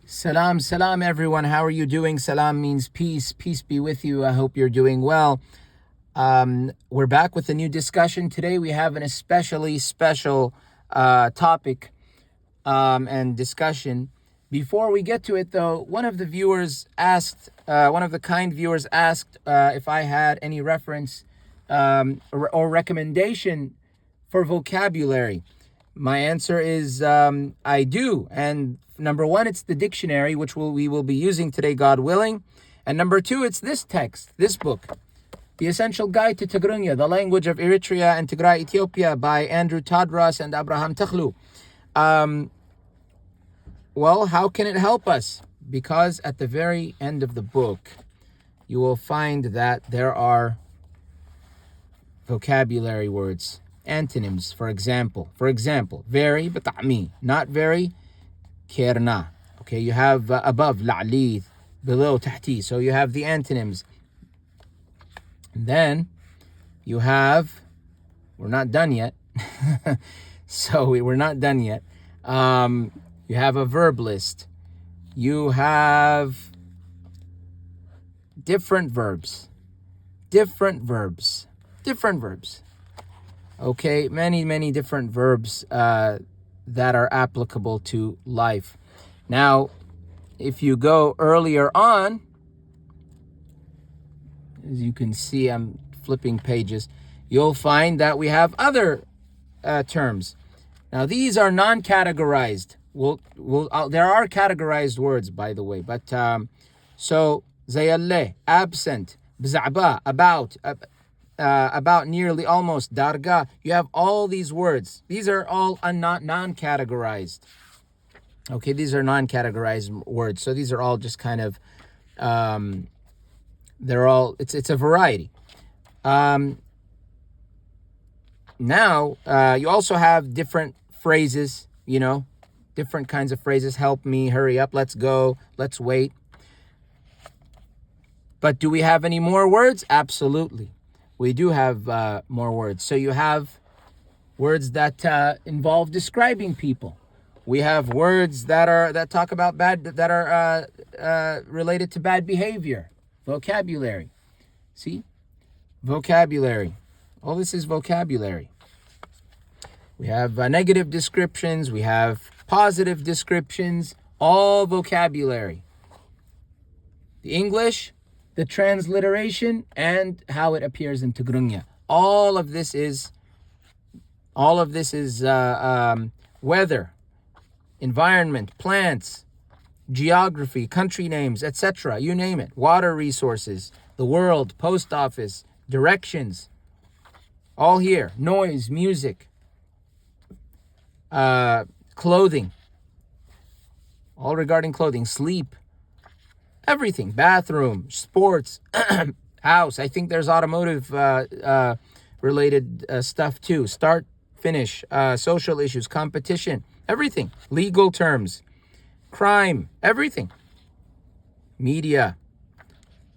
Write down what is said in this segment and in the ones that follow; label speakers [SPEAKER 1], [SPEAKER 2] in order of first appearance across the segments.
[SPEAKER 1] Salam, salam everyone. How are you doing? Salam means peace. Peace be with you. I hope you're doing well. We're back with a new discussion. Today we have an especially special topic and discussion. Before we get to it though, one of the kind viewers asked if I had any reference or recommendation for vocabulary. My answer is I do. And number one, it's the dictionary, which we will be using today, God willing. And number two, it's this text, this book, The Essential Guide to Tigrinya, the Language of Eritrea and Tigray, Ethiopia, by Andrew Tadras and Abraham Takhlu. Well, how can it help us? Because at the very end of the book, you will find that there are vocabulary words, antonyms. For example, very, بطعمي, not very, كيرنا. Okay, you have above, لعليث, below, تحتي. So you have the antonyms. And then you have, we're not done yet. We're not done yet. You have a verb list. You have different verbs. Okay, many different verbs that are applicable to life. Now, if you go earlier on, as you can see, I'm flipping pages, you'll find that we have other terms. Now, these are non-categorized. There are categorized words, by the way, but so زي absent, بزعبا, about, nearly, almost, darga. You have all these words. These are all non-categorized. Okay, these are non-categorized words. So these are all just kind of, it's a variety. Now, you also have different phrases, different kinds of phrases. Help me, hurry up, let's go, let's wait. But do we have any more words? Absolutely. We do have more words. So you have words that involve describing people. We have words that talk about that are related to bad behavior. Vocabulary. See? Vocabulary. All this is vocabulary. We have negative descriptions. We have positive descriptions. All vocabulary. The English, the transliteration, and how it appears in Tigrinya. All of this is weather, environment, plants, geography, country names, etc. You name it. Water resources, the world, post office, directions. All here. Noise, music, clothing. All regarding clothing. Sleep. Everything, bathroom, sports, house. I think there's automotive related stuff too. Start, finish, social issues, competition, everything. Legal terms, crime, everything. Media,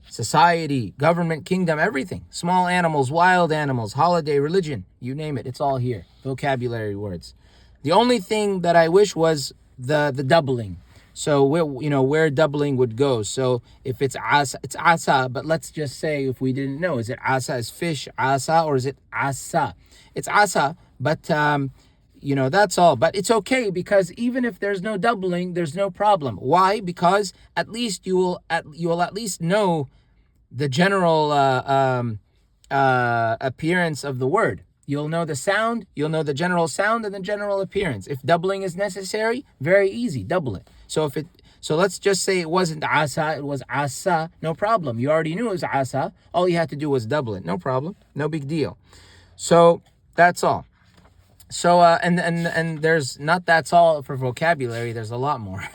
[SPEAKER 1] society, government, kingdom, everything. Small animals, wild animals, holiday, religion, you name it. It's all here. Vocabulary words. The only thing that I wish was the doubling. So where doubling would go. So if it's asa, but let's just say if we didn't know, is it asa is fish, asa, or is it asa? It's asa, but that's all. But it's okay because even if there's no doubling, there's no problem. Why? Because at least you will at least know the general appearance of the word. You'll know the sound, you'll know the general sound and the general appearance. If doubling is necessary, very easy, double it. So let's just say it wasn't asa, it was asa, no problem. You already knew it was asa. All you had to do was double it. No problem, no big deal. So that's all. So and there's not that's all for vocabulary. There's a lot more.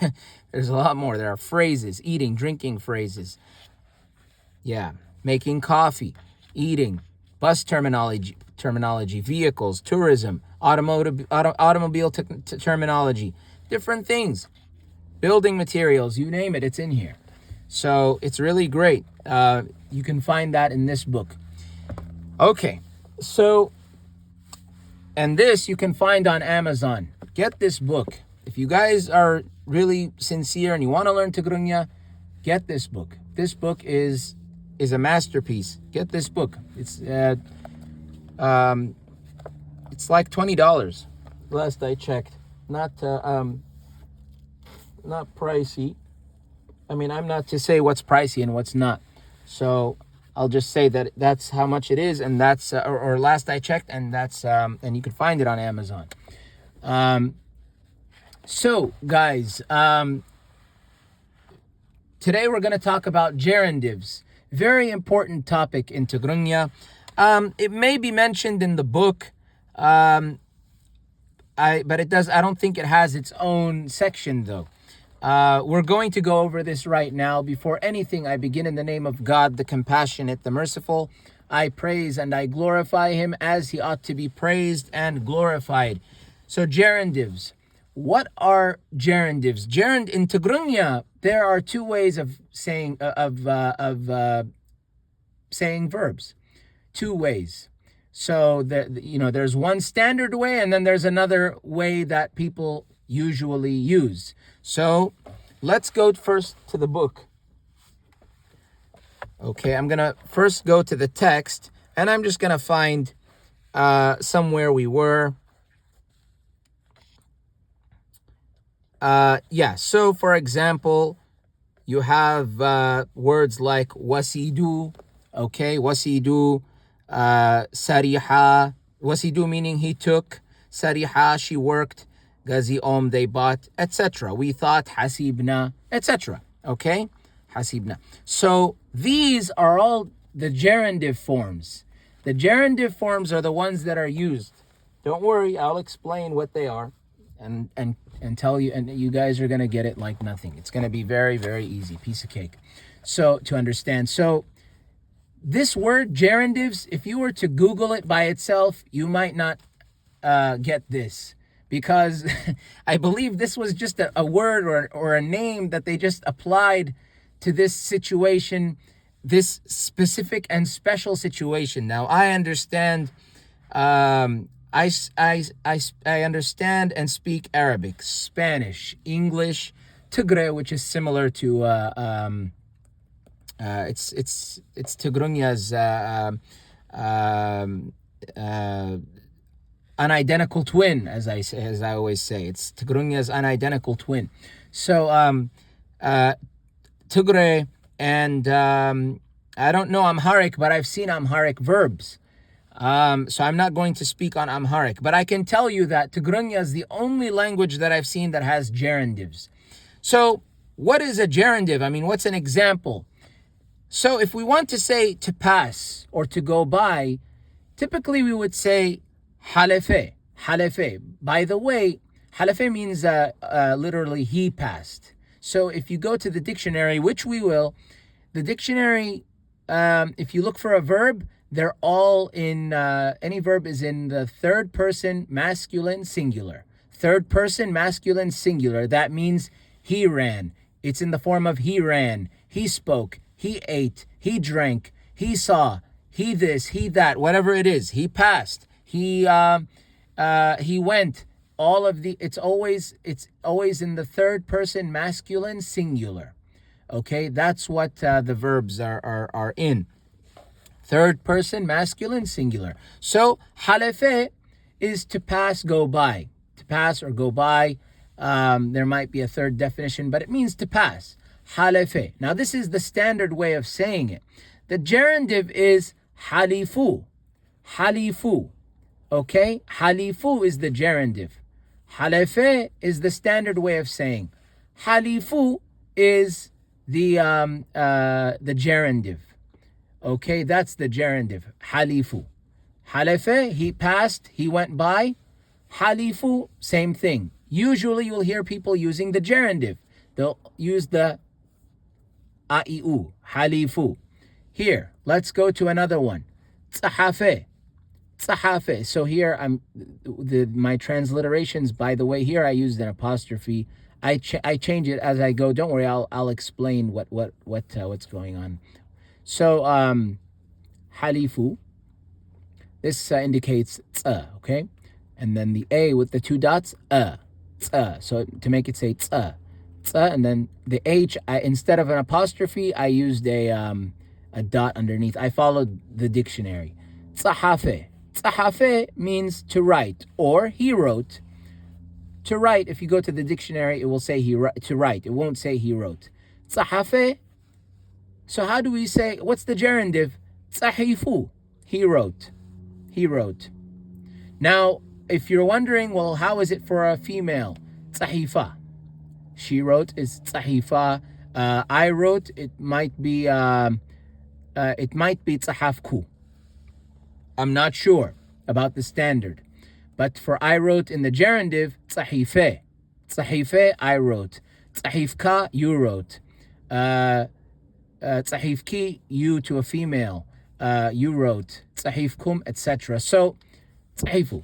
[SPEAKER 1] There's a lot more. There are phrases, eating, drinking phrases. Yeah, making coffee, eating, bus terminology, vehicles, tourism, automobile terminology, different things, building materials, you name it, it's in here. So it's really great. You can find that in this book. Okay, so, and this you can find on Amazon. Get this book. If you guys are really sincere and you want to learn Tigrinya, get this book. This book is a masterpiece. Get this book. It's like $20 last I checked. Not pricey. I mean, I'm not to say what's pricey and what's not. So I'll just say that that's how much it is, and that's or last I checked, and that's and you can find it on Amazon. So guys, today we're going to talk about gerundives. Very important topic in Tigrinya. It may be mentioned in the book, but it does. I don't think it has its own section though. We're going to go over this right now. Before anything, I begin in the name of God, the compassionate, the merciful. I praise and I glorify him as he ought to be praised and glorified. So gerundives. What are gerundives? In Tigrinya, there are two ways of saying saying verbs. Two ways. So there's one standard way, and then there's another way that people usually use. So let's go first to the book. Okay, I'm gonna first go to the text, and I'm just gonna find somewhere we were. So for example, you have words like wasidu, okay, wasidu, sariha, wasidu meaning he took, sariha, she worked, gazi they bought, etc. We thought, hasibna, etc. Okay, hasibna. So these are all the gerundive forms. The gerundive forms are the ones that are used. Don't worry, I'll explain what they are and tell you, and you guys are going to get it like nothing. It's going to be very, very easy, piece of cake. So to understand. So this word gerundives, if you were to Google it by itself, you might not get this, because I believe this was just a word or a name that they just applied to this situation, this specific and special situation. Now I understand. I understand and speak Arabic, Spanish, English, Tigre, which is similar to it's Tigrinya's unidentical twin, as I always say. It's Tigrinya's unidentical twin. So Tigre and I don't know Amharic, but I've seen Amharic verbs. So I'm not going to speak on Amharic, but I can tell you that Tigrinya is the only language that I've seen that has gerundives. So what is a gerundive? I mean, what's an example? So if we want to say to pass or to go by, typically we would say halefe, halefe. By the way, halefe means literally he passed. So if you go to the dictionary, which we will, the dictionary, if you look for a verb, they're all in, any verb is in the third person masculine singular. Third person masculine singular. That means he ran. It's in the form of he ran, he spoke, he ate, he drank, he saw, he this, he that, whatever it is. He passed, he went. All of the, it's always in the third person masculine singular. Okay, that's what the verbs are in. Third person masculine singular. So halefe is to pass, go by. To pass or go by. There might be a third definition, but it means to pass. Halefe. Now this is the standard way of saying it. The gerundive is halifu. Halifu. Okay? Halifu is the gerundive. Halefe is the standard way of saying. Halifu is the gerundive. Okay, that's the gerundive. Halifu. Halefe, he passed, he went by. Halifu, same thing. Usually you'll hear people using the gerundive. They'll use the aiu, halifu. Here, let's go to another one. Tsahafe. Tsahafe. So here my transliterations, by the way, here I used an apostrophe. I change it as I go. Don't worry, I'll explain what's going on. So halifu, this indicates tsa, okay? And then the a with the two dots, tsa. So to make it say tsa, and then the H, instead of an apostrophe, I used a dot underneath. I followed the dictionary. صحافة. صحافة means to write, or he wrote. To write, if you go to the dictionary, it will say to write. It won't say he wrote. صحافة. So how do we say, what's the gerundive? صحيفو. He wrote. He wrote. Now, if you're wondering, well, how is it for a female? صحيفة. She wrote is صحيفة. I wrote, it might be صحافكو. I'm not sure about the standard. But for I wrote in the gerundive, صحيفة. صحيفة, I wrote. صحيفكا, you wrote. صحيفكي, you to a female. You wrote. صحيفكم, etc. So, صحيفو.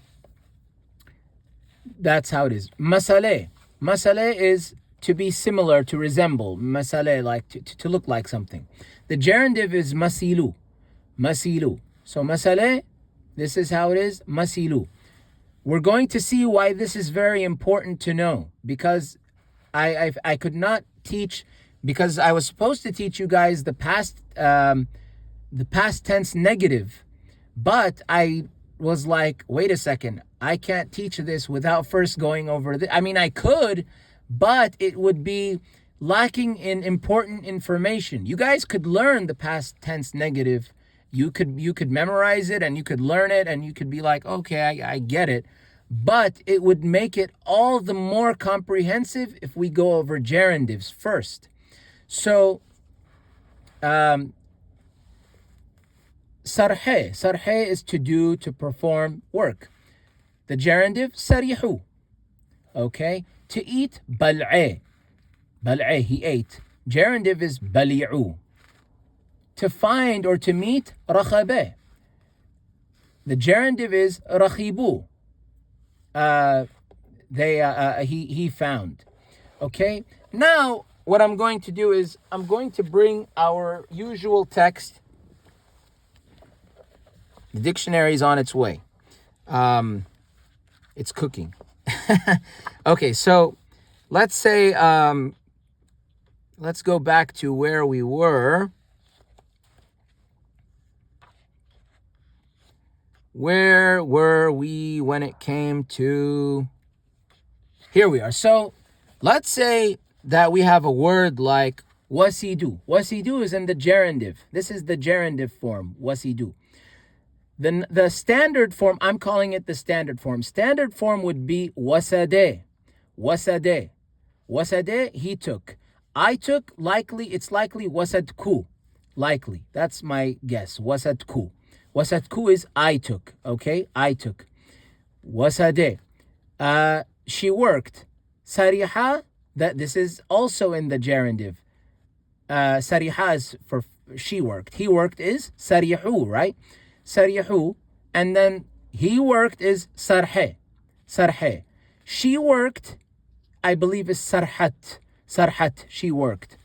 [SPEAKER 1] That's how it is. مسألة. مسألة is to be similar, to resemble. مسألة, like to look like something. The gerundive is masilu. Masilu. So مسألة, this is how it is. Masilu. We're going to see why this is very important to know, because I could not teach, because I was supposed to teach you guys the past tense negative, but I was like, wait a second, I can't teach this without first going over this. I mean, I could, but it would be lacking in important information. You guys could learn the past tense negative. You could memorize it and you could learn it and you could be like, okay, I get it. But it would make it all the more comprehensive if we go over gerundives first. So, sarhe. Sarhe is to do, to perform work. The gerundive, sarihu. Okay? To eat, bal'e. Bal'e, he ate. Gerundive is bali'u. To find or to meet, rakhabe. The gerundive is rakhibu. He found. Okay? Now, what I'm going to do is I'm going to bring our usual text. The dictionary is on its way. It's cooking. Okay, so let's say, let's go back to where we were. Where were we when it came to... Here we are. So let's say that we have a word like wasidu. Wasidu is in the gerundive. This is the gerundive form, wasidu. Then the standard form, I'm calling it the standard form. Standard form would be wasade. Wasade. Wasade, he took. I took, it's likely wasadku. Likely. That's my guess. Wasadku. Wasadku is I took. Okay? I took. Wasade. She worked. Sariha, this is also in the gerundive. Sariha is for she worked. He worked is sarihu, right? Sarihu. And then he worked is sarhe. Sarhe. She worked, I believe, is sarhat. Sarhat. She worked.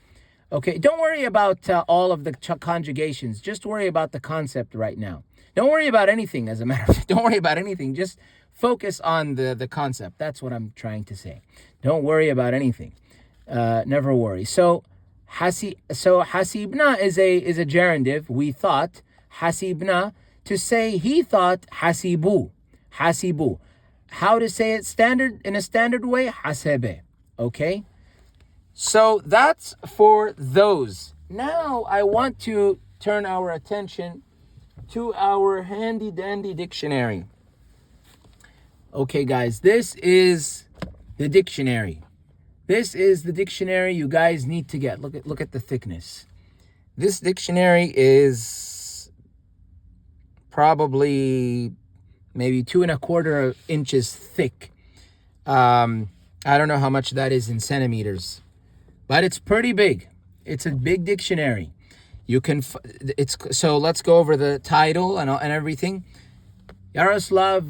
[SPEAKER 1] Okay, don't worry about all of the conjugations. Just worry about the concept right now. Don't worry about anything, as a matter of fact. Don't worry about anything. Just focus on the concept. That's what I'm trying to say. Don't worry about anything. Never worry. So hasibna is a gerundive. We thought. Hasibna. To say he thought, hasibu. Hasibu. How to say it in a standard way? Hasebe. Okay? So that's for those. Now I want to turn our attention to our handy dandy dictionary. Okay, guys, this is the dictionary. This is the dictionary you guys need to get. Look at the thickness. This dictionary is probably maybe 2¼ inches thick. I don't know how much that is in centimeters. But it's pretty big. It's a big dictionary. You can, so let's go over the title and everything. Yaroslav,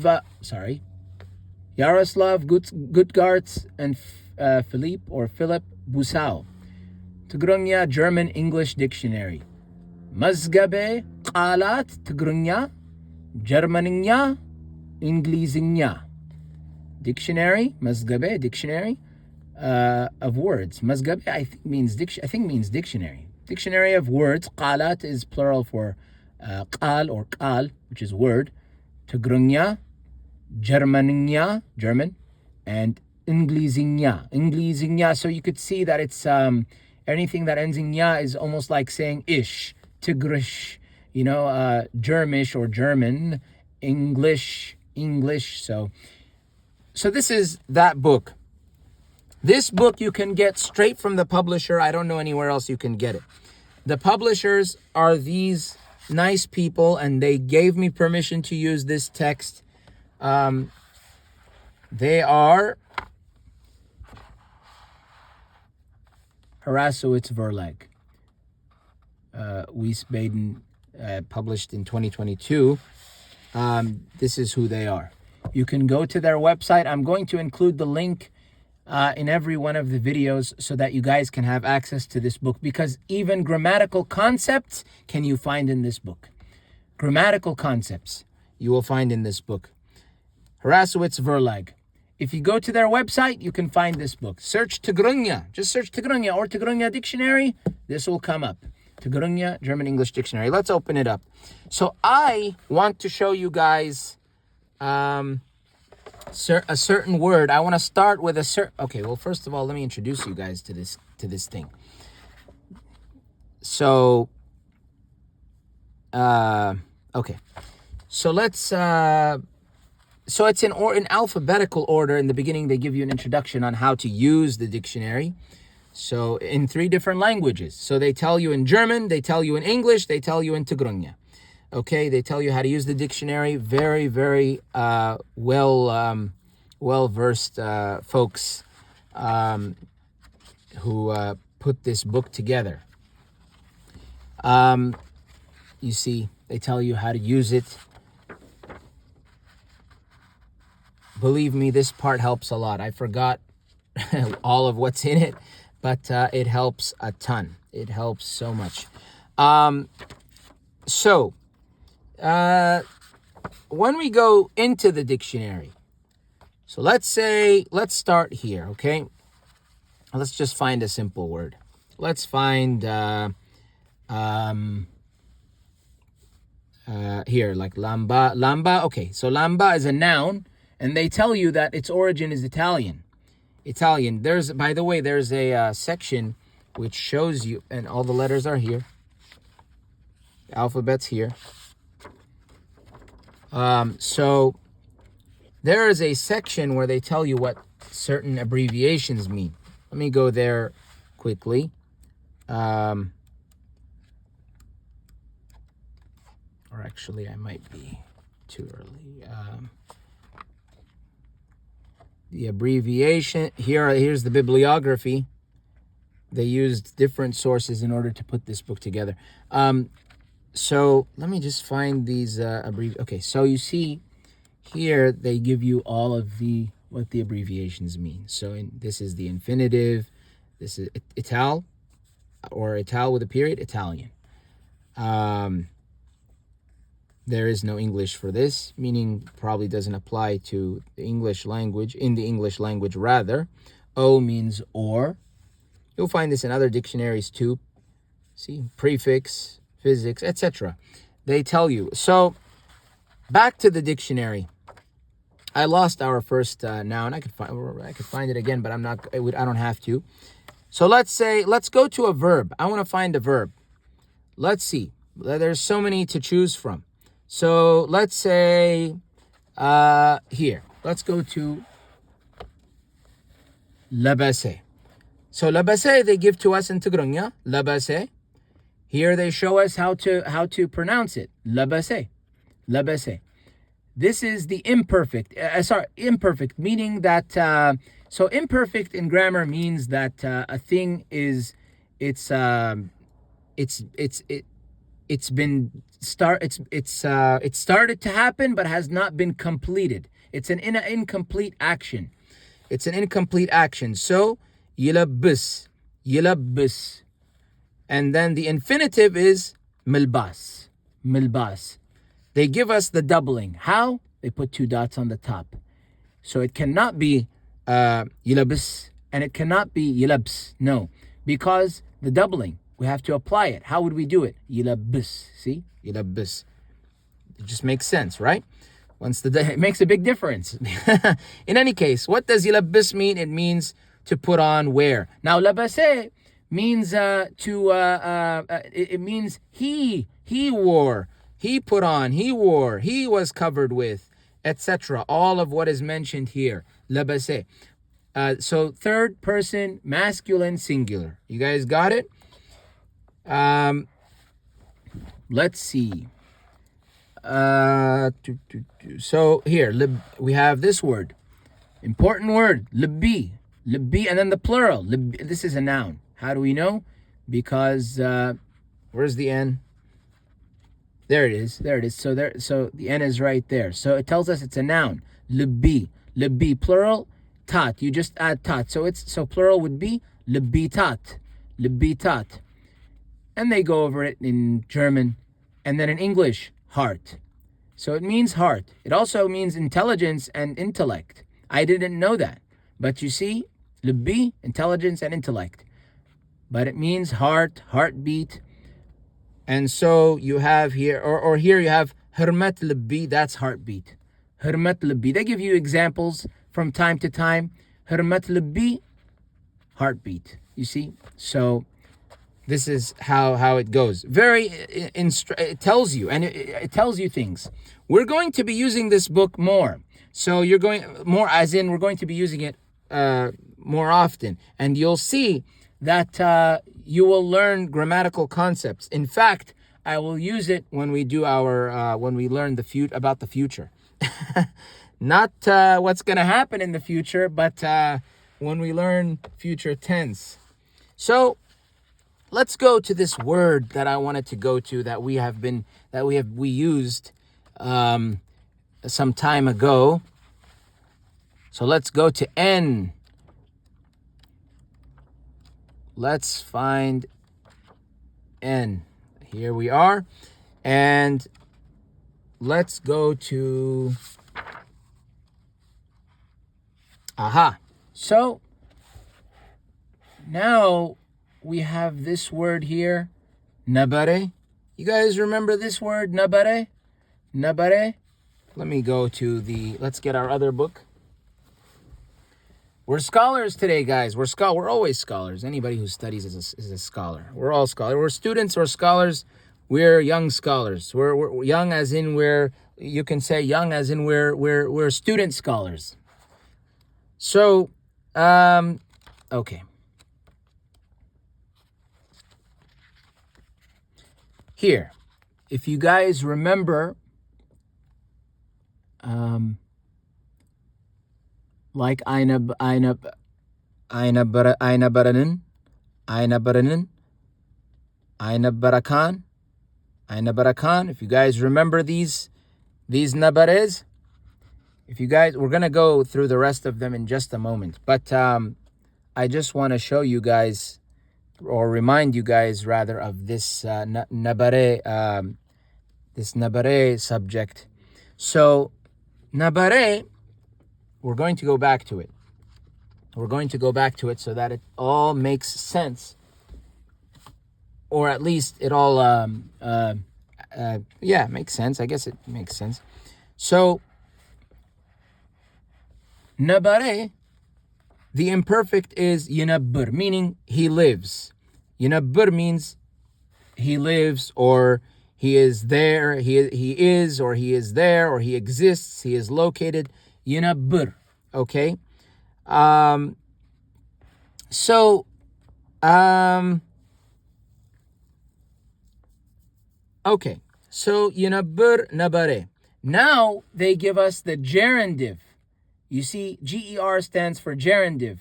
[SPEAKER 1] Gutgarts and Filip Busau. Tigrinya German English Dictionary. Mazgabe qalat Tigrinya, Germaninya, Inglisinya. Dictionary, Mazgabe, dictionary. of words. Mazgabi, I think means dictionary. Dictionary of words. Qalat is plural for qal or qal, which is word. Tigrinya, Germaninya, German, and Inglesinya. So you could see that it's anything that ends in ya is almost like saying ish, Tigrish, Germish or German, English. So this is that book. This book you can get straight from the publisher. I don't know anywhere else you can get it. The publishers are these nice people, and they gave me permission to use this text. They are Harrassowitz Verlag, Wiesbaden, published in 2022. This is who they are. You can go to their website. I'm going to include the link in every one of the videos so that you guys can have access to this book, because even grammatical concepts can you find in this book. Grammatical concepts you will find in this book. Harrassowitz Verlag. If you go to their website, you can find this book. Search Tigrinya. Just search Tigrinya or Tigrinya Dictionary. This will come up. Tigrinya German-English Dictionary. Let's open it up. So I want to show you guys a certain word. I want to start with a certain... Okay, well, first of all, let me introduce you guys to this thing. So, okay. So let's... So it's in alphabetical order. In the beginning, they give you an introduction on how to use the dictionary. So in 3 different languages. So they tell you in German, they tell you in English, they tell you in Tigrinya. Okay, they tell you how to use the dictionary. Very, very well-versed folks who put this book together. You see, they tell you how to use it. Believe me, this part helps a lot. I forgot all of what's in it, but it helps a ton. It helps so much. When we go into the dictionary, so let's start here, okay? Let's just find a simple word. Let's find here, like lamba. Lamba, okay, so lamba is a noun. And they tell you that its origin is Italian. By the way, there's a section which shows you, and all the letters are here. The alphabet's here. So there is a section where they tell you what certain abbreviations mean. Let me go there quickly. Or actually, I might be too early. The abbreviation, here's the bibliography. They used different sources in order to put this book together. So let me just find these Okay, so you see here they give you all of what the abbreviations mean. So this is the infinitive. This is Ital, or Ital with a period, Italian. There is no English for this, meaning probably doesn't apply to the English language, in the English language rather. O means or. You'll find this in other dictionaries too. See, prefix, physics, etc. They tell you. So, back to the dictionary. I lost our first noun. I could find it again, but I don't have to. So let's go to a verb. I want to find a verb. Let's see. There's so many to choose from. So let's say here. Let's go to labase. So labase they give to us in Tigrinya. Labase. Here they show us how to pronounce it. Labase. Labase. This is the imperfect. Imperfect, meaning that. So imperfect in grammar means that a thing is it started to happen but has not been completed. It's an incomplete action. It's an incomplete action. So yilabis. And then the infinitive is milbas. Milbas. They give us the doubling. How? They put 2 dots on the top. So it cannot be yilabis. and it cannot be yilabs. No, because the doubling, we have to apply it. How would we do it? Yilabis. See? Yilabis. It just makes sense, right? It makes a big difference. In any case, what does yilabis mean? It means to put on, wear. Now, labase means it means he wore, he put on, he wore, he was covered with, etc. All of what is mentioned here. Labase. So third person, masculine, singular. You guys got it? Let's see. So here, we have this word. Important word, libi. Libi, and then the plural. This is a noun. How do we know? Because, where's the N? There it is. There it is. So the N is right there. So it tells us it's a noun. Libi. Libi, plural, tat. You just add tat. So plural would be libitat. Libitat. And they go over it in German. And then in English, heart. So it means heart. It also means intelligence and intellect. I didn't know that. But you see, libi, intelligence and intellect. But it means heart, heartbeat. And so you have here, or here you have hurmat libi, that's heartbeat. Hurmat libi. They give you examples from time to time. Hurmat libi, heartbeat. You see? So this is how it goes. It tells you, and it tells you things. We're going to be using this book more. So we're going to be using it more often. And you'll see that you will learn grammatical concepts. In fact, I will use it when we do when we learn about the future. Not what's going to happen in the future, but when we learn future tense. So let's go to this word that I wanted to go to that we used some time ago. So let's go to N. Let's find N. Here we are. And let's go to aha. So now we have this word here, nabare. You guys remember this word, nabare? Nabare? Let me go to let's get our other book. We're scholars today, guys. We're always scholars. Anybody who studies is a scholar. We're all scholars. We're students or scholars. We're young scholars. We're young as in you can say young as in we're student scholars. So, okay. Here, if you guys remember, like eine baranen, eine barakan. If you guys remember these nabares, we're gonna go through the rest of them in just a moment. But I just want to show you guys, or remind you guys rather, of this nabare subject. So nabare, we're going to go back to it. We're going to go back to it so that it all makes sense, or at least it all makes sense. I guess it makes sense. So nabare, the imperfect is yunabbur, meaning he lives. Yunabbur means he lives, or he is there, he is, or he is there, or he exists, he is located. Yunabbur, okay? Okay, so yunabbur nabare. Now they give us the gerundive. You see, GER stands for gerundive.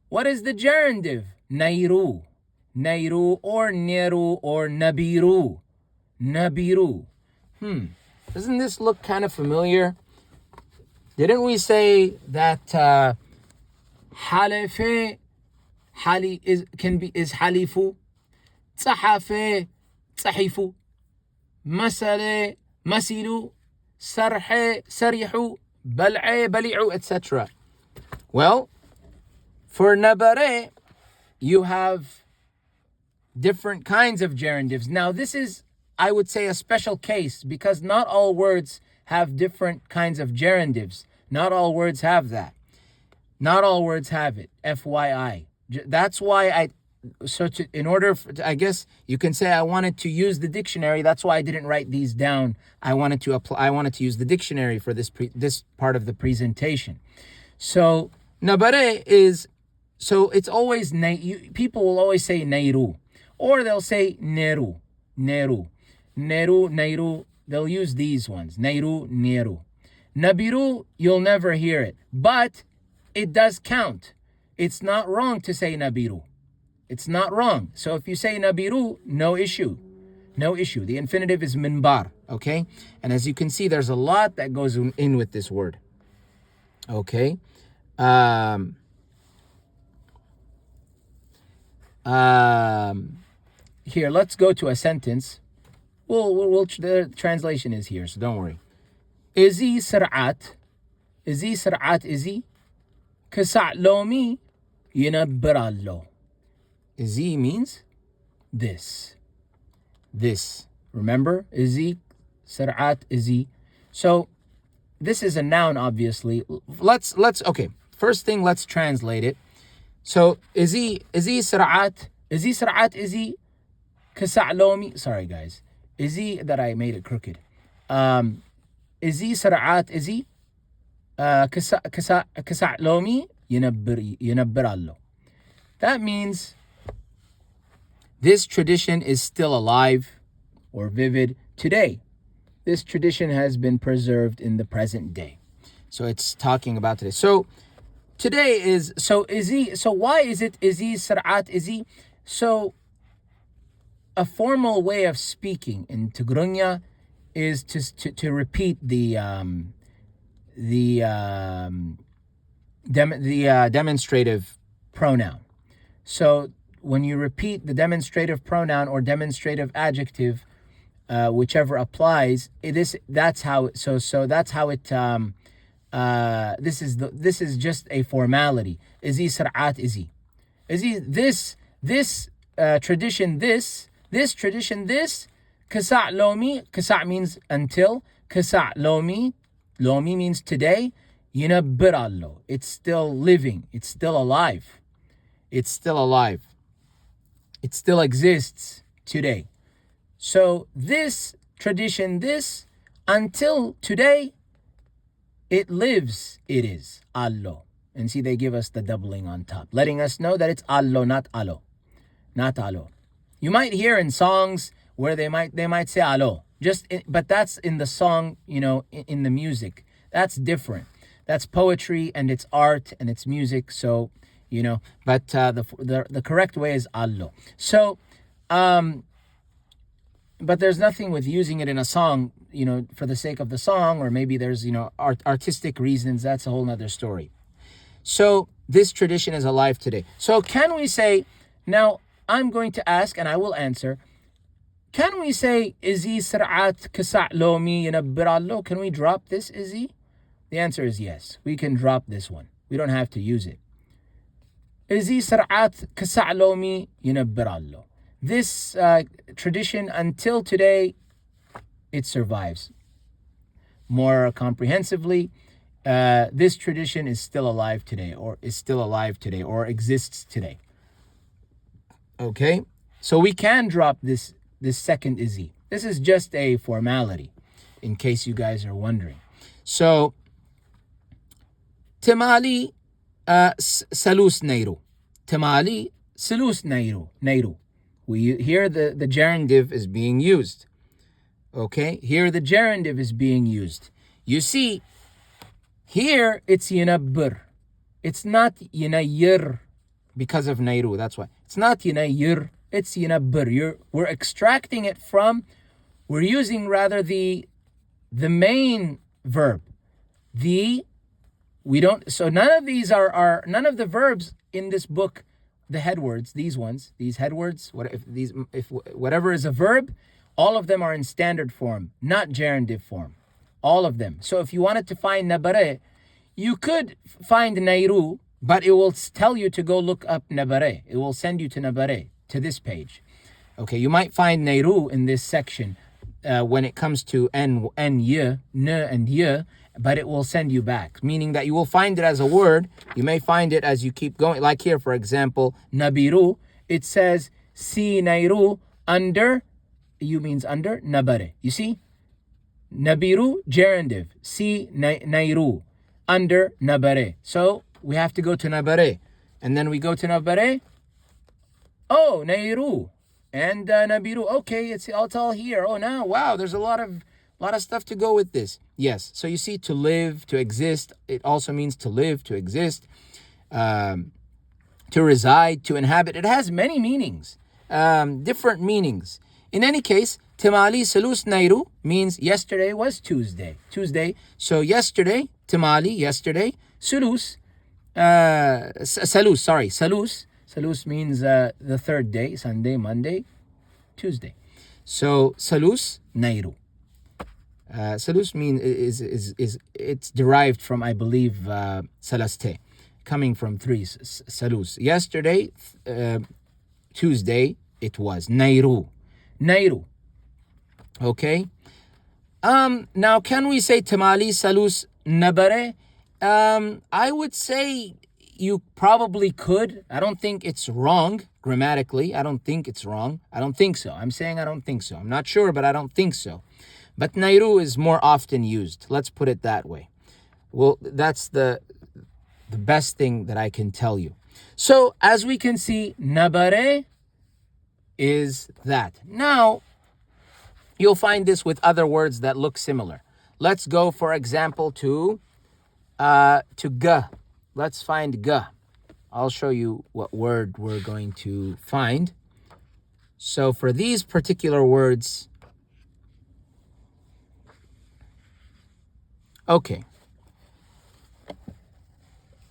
[SPEAKER 1] What is the gerundive? Nairu. Nairu, or neru, or nabiru. Nabiru. Doesn't this look kind of familiar? Didn't we say that halife is halifu, tsahafe tsahifu, masale masilu, sarhe sarihu, bal'e bali'u, etc. Well, For nabare, you have different kinds of gerundives. Now, this is, I would say, a special case because not all words have different kinds of gerundives. Not all words have that. Not all words have it. FYI. That's why I guess you can say I wanted to use the dictionary. That's why I didn't write these down. I wanted to use the dictionary for this part of the presentation. So nabare is, so it's always, people will always say neiru, or they'll say neru, neiru. They'll use these ones, neiru, neru. Nabiru, you'll never hear it, but it does count. It's not wrong to say nabiru. It's not wrong. So if you say nabiru, no issue. No issue. The infinitive is minbar, okay? And as you can see, there's a lot that goes in with this word. Okay? Here, let's go to a sentence. The translation is here, so don't worry. Izi sar'at. Izi sar'at izi. Kasa' lomi yinabbirallo. Izi means this. This. Remember? Izi sar'at izi. So this is a noun, obviously. Let's okay. First thing, let's translate it. So izi sar'at izi kasa' lomi. Sorry guys. Izi, that I made it crooked. Izi sar'at izi kasa' lomi yinabbirallo. That means this tradition is still alive or vivid today. This tradition has been preserved in the present day. So it's talking about today. So today is, so why is it izi sar'at izi? So a formal way of speaking in Tigrinya is to repeat the demonstrative pronoun. So when you repeat the demonstrative pronoun or demonstrative adjective, whichever applies, that's how it. This is just a formality. Izi sar'at izi. This tradition. This tradition. This kasa' lomi. Kasa' means until. Kasa' lomi. Lomi means today. Yinabbirallo. It's still living. It's still alive. It's still alive. It still exists today. So this tradition, this, until today, it lives, it is. Allo. And see, they give us the doubling on top, letting us know that it's allo, not allo. Not allo. You might hear in songs where they might say allo. But that's in the song, in the music. That's different. That's poetry and it's art and it's music. So, but the correct way is allo. So, but there's nothing with using it in a song, for the sake of the song, or maybe there's, artistic reasons. That's a whole nother story. So this tradition is alive today. So can we say, now I'm going to ask and I will answer, can we say, izi sar'at kasa' lomi yinabbirallo? Can we drop this izi? The answer is yes. We can drop this one. We don't have to use it. Izi sar'at kasa' lomi yinabbirallo. This tradition, until today, it survives. More comprehensively, this tradition is still alive today, or exists today. Okay? So we can drop this second izi. This is just a formality, in case you guys are wondering. So, Timali salus neiru. Timali salus neiru. Here the gerundive is being used. Okay? Here the gerundive is being used. You see, here it's yinabbir. It's not yinayyir because of neiru. That's why. It's not yinayyir. It's yinabbir. We're extracting it from, we're using rather the main verb. So none of these are none of the verbs in this book, the headwords, these headwords, if whatever is a verb, all of them are in standard form, not gerundive form. All of them. So if you wanted to find nabare, you could find nairu, but it will tell you to go look up Nabare. It will send you to Nabare, to this page. Okay, you might find Nairu in this section when it comes to N, Y, N, and Y, but it will send you back, meaning that you will find it as a word. You may find it as you keep going. Like here, for example, Nabiru, it says, Si Nairu, under, you means under, Nabare. You see? Nabiru, gerundive. Si Nairu, under Nabare. So we have to go to Nabare. And then we go to Nabare. Oh, Nairu and Nabiru. Okay, it's all here. Oh, now, wow, there's a lot of stuff to go with this. Yes, so you see, to live, to exist, it also means to live, to exist, to reside, to inhabit. It has many meanings, different meanings. In any case, Timali Salus Nairu means yesterday was Tuesday. So yesterday, Timali, yesterday, Salus, Salus. Salus means the third day, Sunday, Monday, Tuesday. So Salus Nairu. Salus means is it's derived from, I believe, Salaste, coming from three. Salus. Yesterday, Tuesday, it was Nairu. Okay. Now, can we say Tamali Salus Nabare? I would say you probably could. I don't think it's wrong grammatically. I don't think it's wrong. I don't think so. I'm saying I don't think so. I'm not sure, but I don't think so. But Nairu is more often used. Let's put it that way. Well, that's the best thing that I can tell you. So, as we can see, Nabare is that. Now, you'll find this with other words that look similar. Let's go, for example, to ga. Let's find ga. I'll show you what word we're going to find. So for these particular words, okay.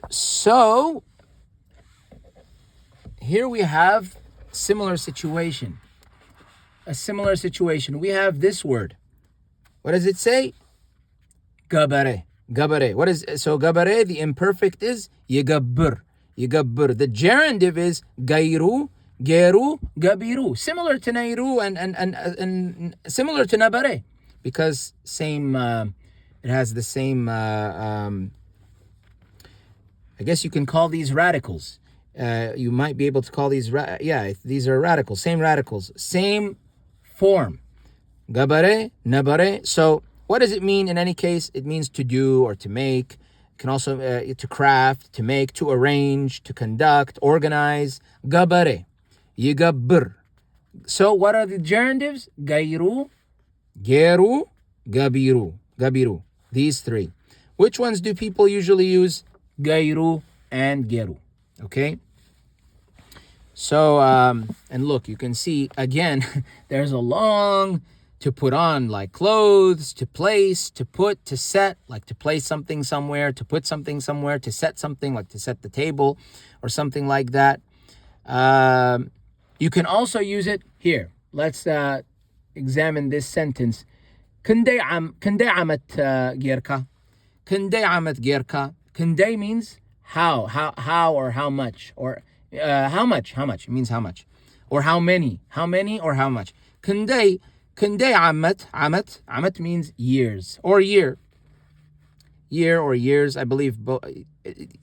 [SPEAKER 1] So here we have a similar situation. We have this word. What does it say? Gabare. What is so gabare? The imperfect is yigabbur. The gerundive is gairu, geru, gabiru. Similar to nairu and similar to nabare, because same. It has the same. I guess you can call these radicals. You might be able to call these. These are radicals. Same radicals. Same form. Gabare, nabare. So what does it mean in any case? It means to do or to make. It can also to craft, to make, to arrange, to conduct, organize. Gabare, yigabbur. So what are the gerundives? Gairu, geru, gabiru. These three. Which ones do people usually use? Gairu and geru. Okay? So, and look, you can see, again, there's a long, to put on, like clothes, to place, to put, to set, like to place something somewhere, to put something somewhere, to set something, like to set the table, or something like that. You can also use it here. Let's examine this sentence. Kunde amat girka. Kunde means how or how much, or how much. It means how much, or how many or how much. Kunde amat means years or year or years. I believe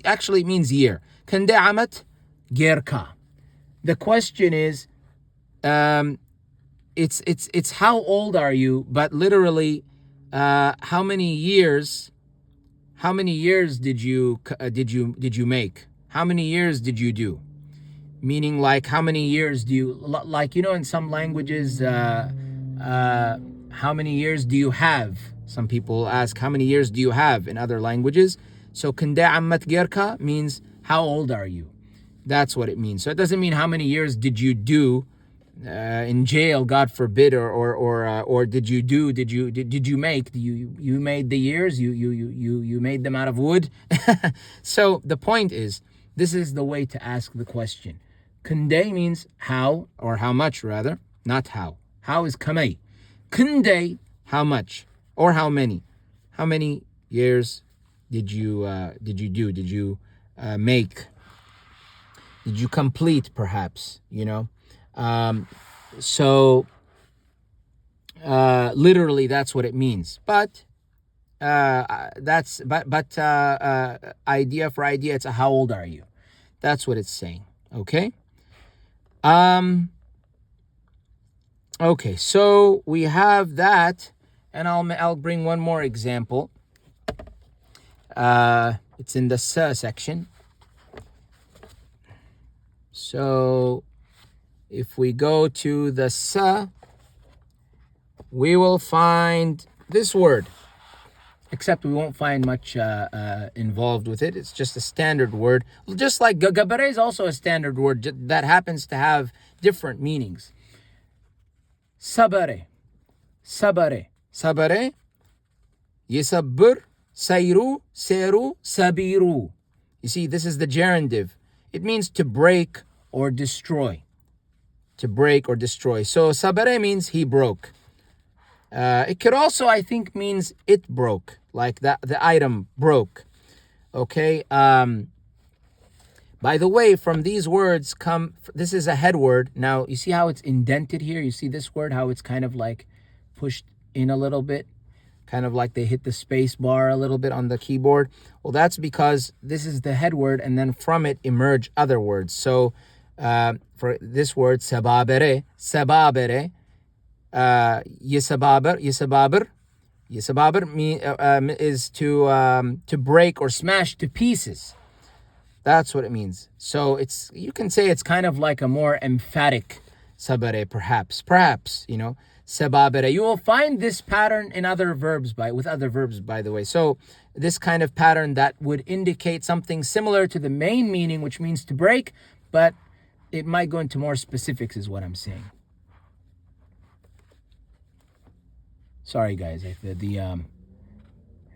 [SPEAKER 1] actually it means year. Kunde amat girka. The question is, it's how old are you, but literally, how many years did you make? How many years did you do? Meaning, like, how many years do you, like, you know, in some languages, how many years do you have? Some people ask, how many years do you have in other languages? So, kunde ammat gerka means, how old are you? That's what it means. So it doesn't mean how many years did you do in jail, God forbid, or did you make? You made the years? You made them out of wood? So the point is, this is the way to ask the question. Kunde means how, or how much rather, not how. How is kamei. Kunde, how much, or how many. How many years did you do? Did you make? Did you complete, perhaps? So literally, that's what it means. But idea for idea, it's a how old are you? That's what it's saying. Okay. Okay. So we have that, and I'll bring one more example. It's in the section. So if we go to the we will find this word, except we won't find much involved with it. It's just a standard word. Just like gabare is also a standard word that happens to have different meanings. Sabare. Yisabbur, sayru, seru, sabiru. You see, this is the gerundive. It means to break or destroy. To break or destroy. So sabare means he broke. It could also, I think, means it broke, like that the item broke. Okay. By the way, from these words this is a head word. Now, you see how it's indented here? You see this word, how it's kind of like pushed in a little bit? Kind of like they hit the space bar a little bit on the keyboard. Well, that's because this is the head word, and then from it emerge other words. So, for this word, sababere, Yisababer is to break or smash to pieces. That's what it means. So you can say it's kind of like a more emphatic sabare, perhaps, sababere. You will find this pattern in other verbs with other verbs, by the way. So this kind of pattern that would indicate something similar to the main meaning, which means to break, but it might go into more specifics, is what I'm saying. Sorry, guys. I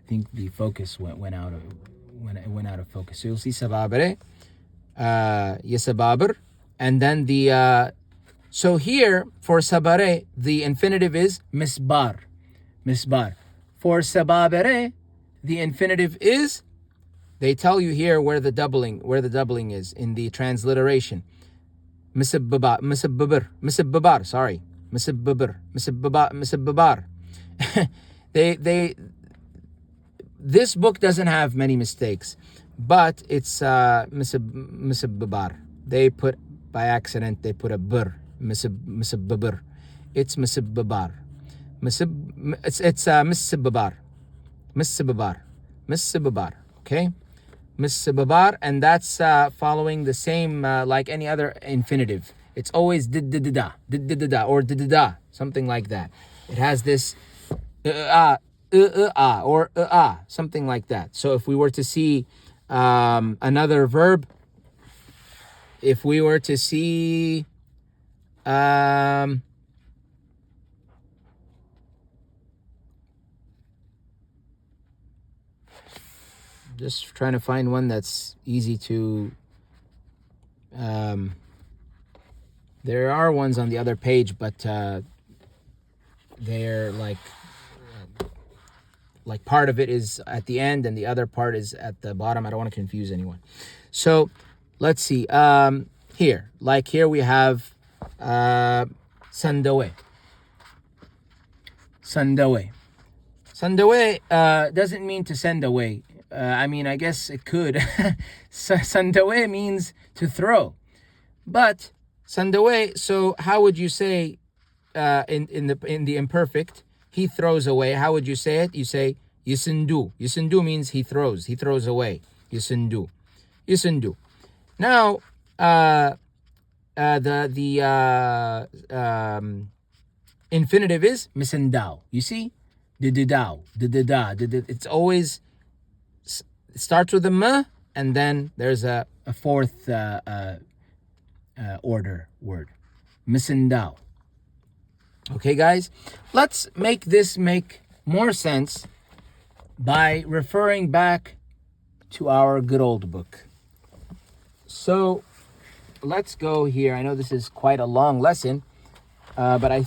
[SPEAKER 1] think the focus went out of focus. So you'll see sababere, yisababer, and then so here for sabare the infinitive is misbar. For sababere the infinitive is, they tell you here where the doubling is in the transliteration. Misabbabar. Sorry, misabbabar. This book doesn't have many mistakes, but it's misabbabar. They put, by accident, they put a bur, misabbabar. It's misabbabar. It's misabbabar. Okay, misabbabar, and that's following the same like any other infinitive. It's always did-did-da, or did-da, something like that. It has this or something like that. So if we were to see another verb, if we were to see just trying to find one that's easy to there are ones on the other page, but they're like part of it is at the end and the other part is at the bottom. I don't want to confuse anyone. So let's see. Here we have sandawe. Sandawe doesn't mean to send away. I mean, I guess it could. Sandawe means to throw. But sandawe, so how would you say in the imperfect? He throws away. How would you say it? You say yisindu. Yisindu means he throws. He throws away. Yisindu. Now, the infinitive is misendao. You see, dididao, didida. It's always it starts with a m, and then there's a fourth order word, misendao. Okay, guys, let's make this make more sense by referring back to our good old book. So let's go here. I know this is quite a long lesson, but I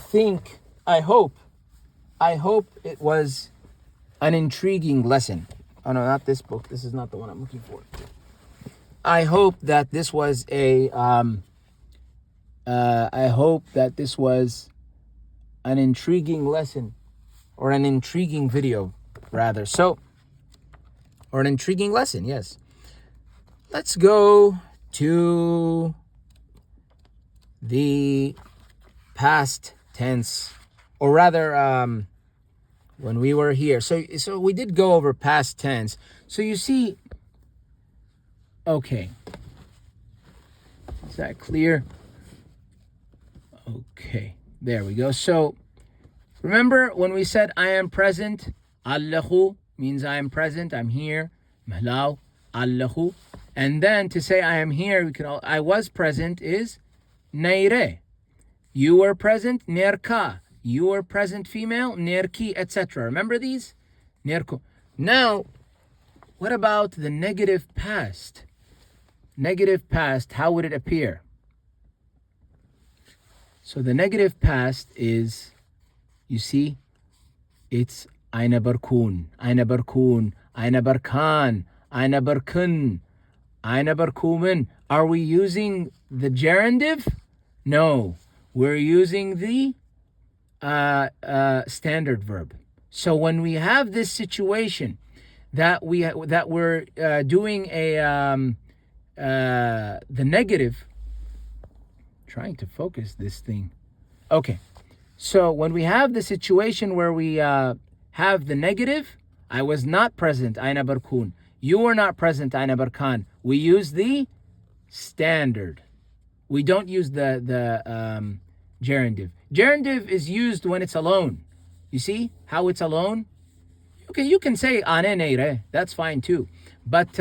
[SPEAKER 1] hope it was an intriguing lesson. Oh no, not this book. This is not the one I'm looking for. I hope that this was an intriguing lesson, or an intriguing video, rather. So, or an intriguing lesson, yes. Let's go to the past tense, or rather, when we were here. So we did go over past tense. So you see, okay. Is that clear? Okay, there we go. So remember when we said I am present, Allahu means I am present, I'm here. Mahlau, Allahu. And then to say I am here, I was present is Naire. You were present, Nerka. You were present female, Nerki, etc. Remember these? Nerko. Now, what about the negative past? Negative past, how would it appear? So the negative past is, you see, it's Eine barkun, eine barkun, eine barkan, eine barkun, eine barkumen. Are we using the gerundive? No, we're using the standard verb. So when we have this situation that we're doing the negative, trying to focus this thing. Okay, so when we have the situation where we have the negative, I was not present, Eine barkun. You were not present, Eine barkan. We use the standard. We don't use the gerundive. Gerundive is used when it's alone. You see how it's alone? Okay, you can say ane neire, that's fine too. But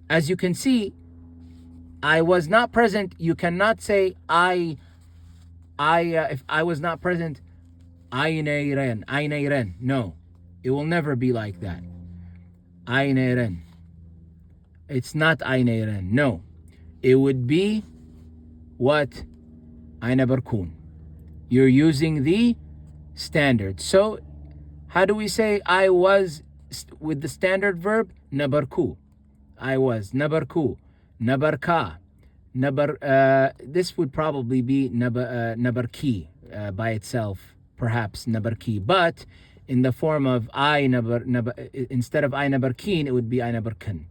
[SPEAKER 1] as you can see, I was not present. You cannot say if I was not present, eineiren. No, it will never be like that. Eineiren. It's not eineiren. No, it would be what? Eine barkun. You're using the standard. So how do we say I was with the standard verb? Nabarku. I was. Nabarku. Nabarka. This would probably be nabarki by itself, perhaps nabarki. But in the form of instead of I nabarkin, it would be I nabarkan.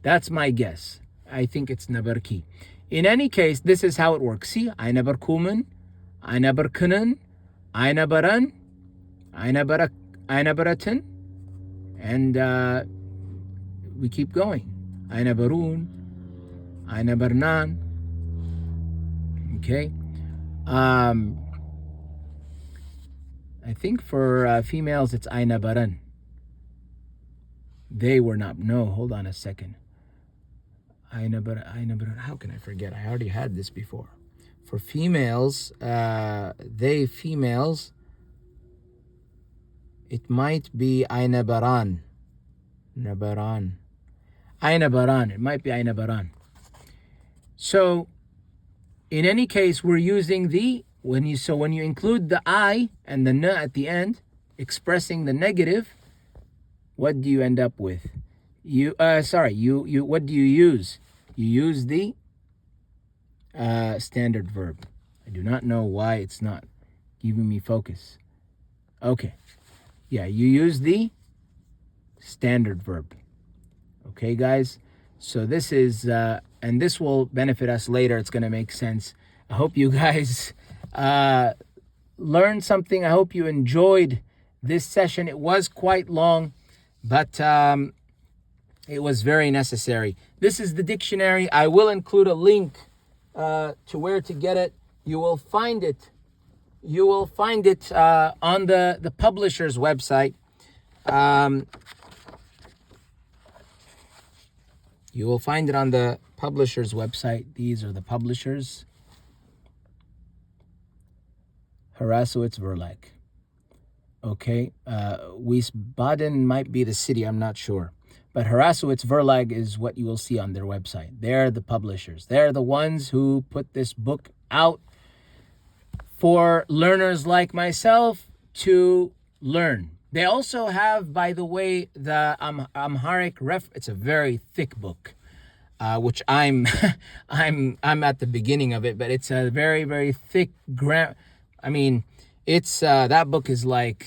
[SPEAKER 1] That's my guess. I think it's nabarki. In any case, this is how it works. See, eine barkumen, eine barkunen, eine baran, eine baraten, and we keep going. Eine barun, eine barnan. Okay. I think for females it's eine baran. They were not. No, hold on a second. How can I forget? I already had this before. For females, females, it might be eine baran. Nabaran. Eine baran. It might be eine baran. So, in any case, we're using when you include the I and the n at the end, expressing the negative, what do you end up with? What do you use? You use the standard verb. I do not know why it's not giving me focus. Okay. Yeah, you use the standard verb. Okay, guys? So this is, and this will benefit us later. It's going to make sense. I hope you guys learned something. I hope you enjoyed this session. It was quite long, but it was very necessary. This is the dictionary. I will include a link to where to get it. You will find it. You will find it on the publisher's website. You will find it on the publisher's website. These are the publishers. Harrassowitz Verlag. Okay. Wiesbaden might be the city. I'm not sure. But Harrassowitz Verlag is what you will see on their website. They're the publishers. They're the ones who put this book out for learners like myself to learn. They also have, by the way, the Amharic it's a very thick book. which I'm I'm at the beginning of it, but it's a very, very thick I mean, it's that book is like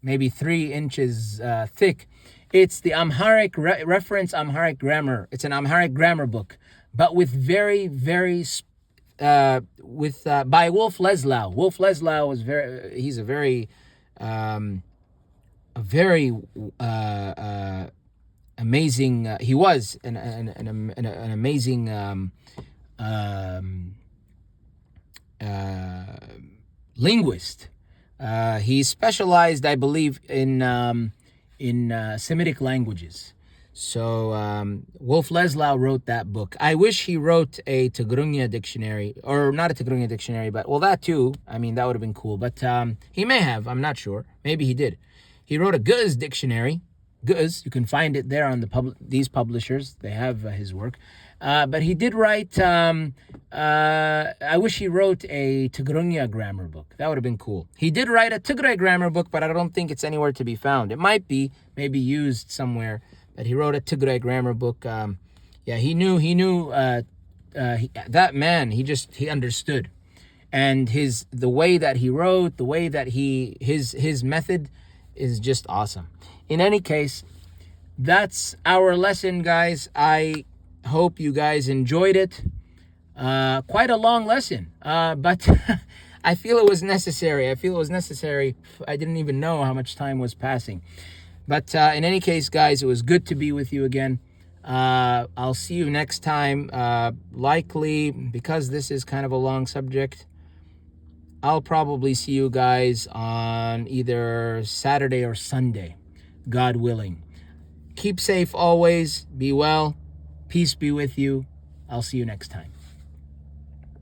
[SPEAKER 1] maybe 3 inches thick. It's the Amharic reference Amharic grammar. It's an Amharic grammar book, but with very, very by Wolf Leslau. Wolf Leslau was he's a very amazing. He was an amazing linguist. He specialized, I believe, in Semitic languages. So Wolf Leslau wrote that book. I wish he wrote a Tigrinya dictionary, or not a Tigrinya dictionary, but well, that too. I mean, that would have been cool. But he may have. I'm not sure. Maybe he did. He wrote a Guz dictionary. Guz, you can find it there on these publishers. They have his work. But he did write. I wish he wrote a Tigrinya grammar book. That would have been cool. He did write a Tigray grammar book, but I don't think it's anywhere to be found. It might be maybe used somewhere. But he wrote a Tigray grammar book. Yeah, he knew that man. He understood, and the way that he wrote, the way that his method is just awesome. In any case, that's our lesson, guys. I hope you guys enjoyed it. Quite a long lesson, but I feel it was necessary. I didn't even know how much time was passing. But in any case, guys, it was good to be with you again. I'll see you next time. Likely, because this is kind of a long subject, I'll probably see you guys on either Saturday or Sunday, God willing. Keep safe always. Be well. Peace be with you. I'll see you next time.